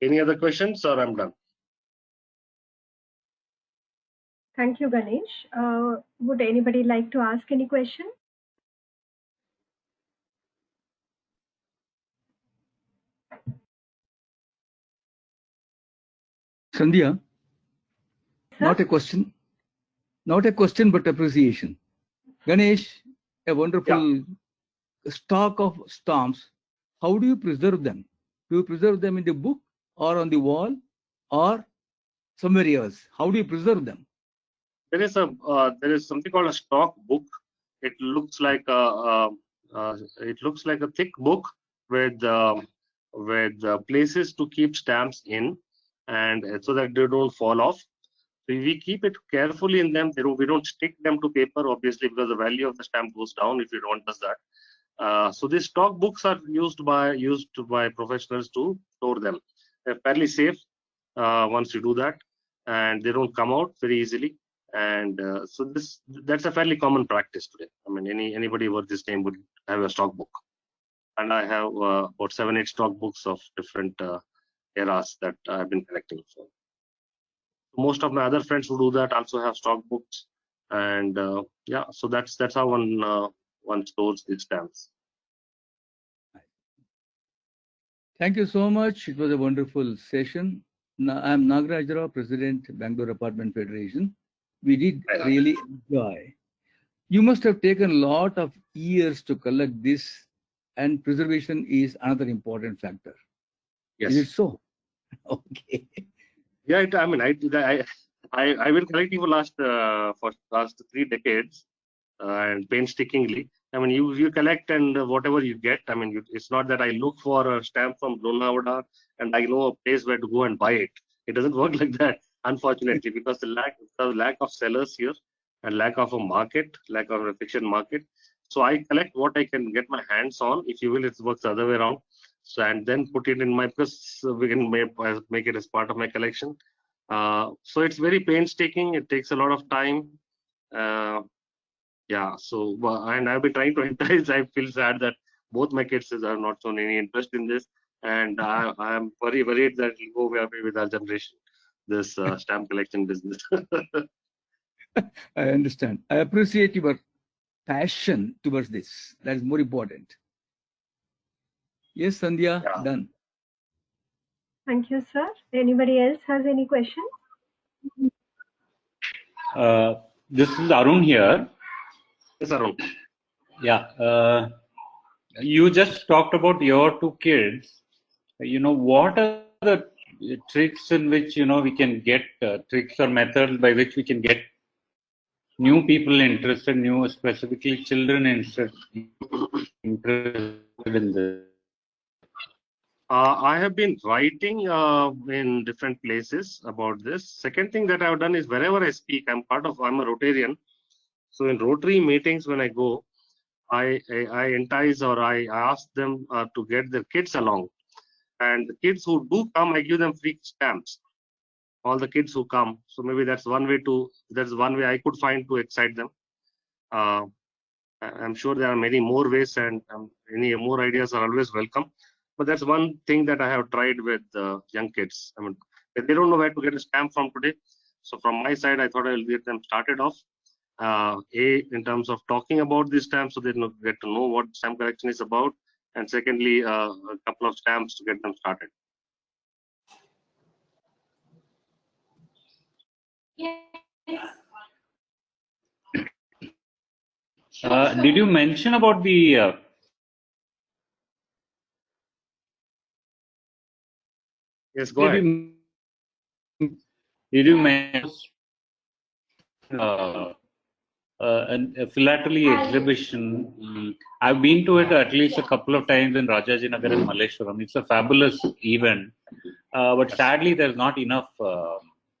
Any other questions, or I'm done? Thank you, Ganesh. Would anybody like to ask any question? Sandhya, Sir? not a question, but appreciation. Ganesh, a wonderful stock of stamps. How do you preserve them? Do you preserve them in the book or on the wall or somewhere else? How do you preserve them? There is something called a stock book. It looks like a thick book with places to keep stamps in, and so that they don't fall off. So we keep it carefully in them. We don't stick them to paper, obviously, because the value of the stamp goes down if you don't do that. So these stock books are used by professionals to store them. They're fairly safe once you do that, and they don't come out very easily. And so that's a fairly common practice today. I mean, anybody worth this name would have a stock book, and I have about 7-8 stock books of different eras that I've been collecting. So most of my other friends who do that also have stock books, and so that's how one stores these stamps. Thank you so much. It was a wonderful session. I'm Nagaraj Rao, President, Bangalore Apartment Federation. we did really enjoy. You must have taken a lot of years to collect this, and preservation is another important factor. Yes. Is it so? Okay. Yeah, I mean, I've been collecting for last 3 decades, and painstakingly. I mean, you collect and whatever you get. I mean, it's not that I look for a stamp from Lonavala and I know a place where to go and buy it. It doesn't work like that, unfortunately, because the lack of sellers here and lack of a market, lack of a fiction market. So I collect what I can get my hands on. If you will, it works the other way around. So and then put it in my, because we can make it as part of my collection. So it's very painstaking. It takes a lot of time. Yeah, so and I've been trying to entice. I feel sad that both my kids are not shown any interest in this, and I am very worried that it will go away with our generation, this stamp collection business. I understand. I appreciate your passion towards this. That is more important. Yes, Sandhya, Yeah. done. Thank you, sir. Anybody else has any question? This is Arun here. Yes, Arun. Yeah. You just talked about your 2 kids. What are the tricks in which, we can get tricks or methods by which we can get new people interested, specifically children interested in this? I have been writing in different places about this. Second thing that I've done is wherever I speak, I'm a Rotarian. So in Rotary meetings, when I go, I entice or I ask them to get their kids along. And the kids who do come, I give them free stamps. All the kids who come. So maybe that's one way I could find to excite them. I'm sure there are many more ways, and any more ideas are always welcome. But that's one thing that I have tried with young kids. I mean, they don't know where to get a stamp from today. So from my side, I thought I'll get them started off. In terms of talking about these stamps, so they get to know what stamp collection is about, and secondly, a couple of stamps to get them started. Did you mention about the Yes, go ahead. Did you mention a philately exhibition? I've been to it at least a couple of times in Rajajinagar and Malleshwaram. It's a fabulous event, but sadly there's not enough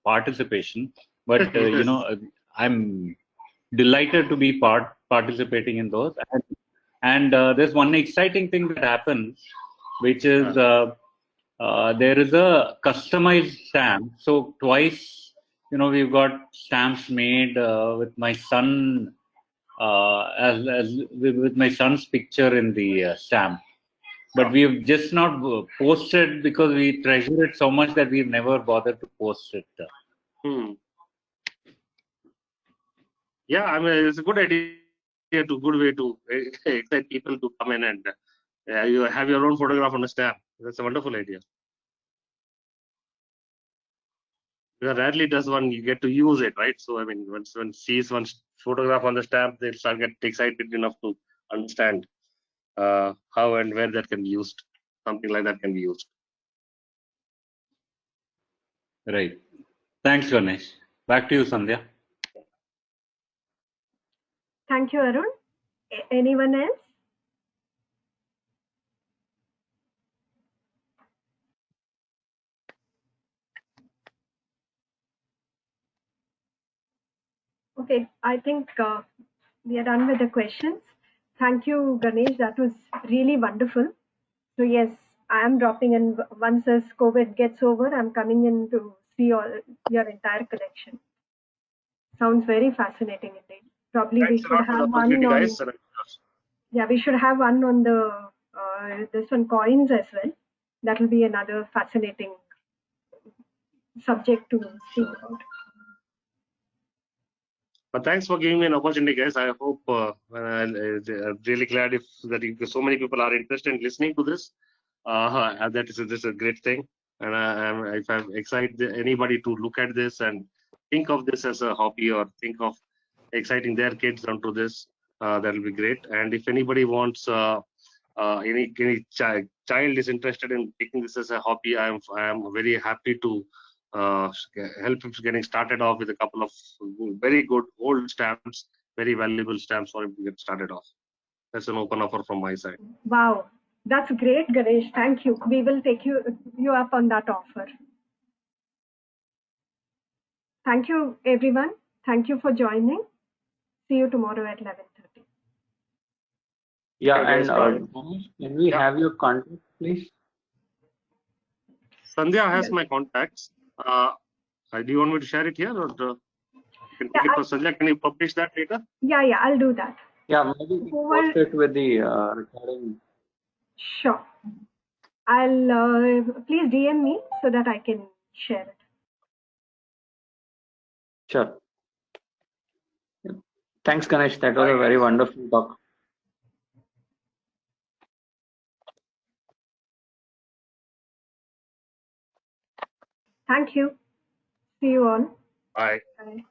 participation. But I'm delighted to be participating in those. And there's one exciting thing that happens, which is there is a customized stamp. So twice, we've got stamps made with my son, with my son's picture in the stamp. But we've just not posted because we treasure it so much that we've never bothered to post it. Yeah, I mean, it's a good idea, good way to excite people to come in and you have your own photograph on a stamp. That's a wonderful idea. Because rarely does one you get to use it, right? So I mean, once one sees one's photograph on the stamp, they'll start getting excited enough to understand how and where that can be used. Something like that can be used. Right. Thanks, Ganesh. Back to you, Sandhya. Thank you, Arun. Anyone else? Okay, I think we are done with the questions. Thank you, Ganesh. That was really wonderful. So yes, I am dropping in once this COVID gets over. I'm coming in to see your entire collection. Sounds very fascinating indeed. Probably we should have one on. Yeah, we should have one on the this one coins as well. That will be another fascinating subject to speak about. But thanks for giving me an opportunity, guys. I hope I'm really glad that so many people are interested in listening to this. That is a great thing, and if I'm excited anybody to look at this and think of this as a hobby or think of exciting their kids onto this, that will be great. And if anybody wants, any child is interested in taking this as a hobby, I am very happy to help him getting started off with a couple of very good old stamps, very valuable stamps for him to get started off. That's an open offer from my side. Wow, that's great, Ganesh. Thank you. We will take you up on that offer. Thank you, everyone. Thank you for joining. See you tomorrow at 11:30. Yeah, Okay, and guys, can we Yeah. have your contact, please? Sandhya has my contacts. Do you want me to share it here, or can take it for Sandhya? Can you publish that later? Yeah, I'll do that. Yeah, maybe we can post it with the recording. Sure. I'll please DM me so that I can share it. Sure. Yeah. Thanks, Ganesh. That was a very wonderful talk. Thank you. See you all. Bye. Bye.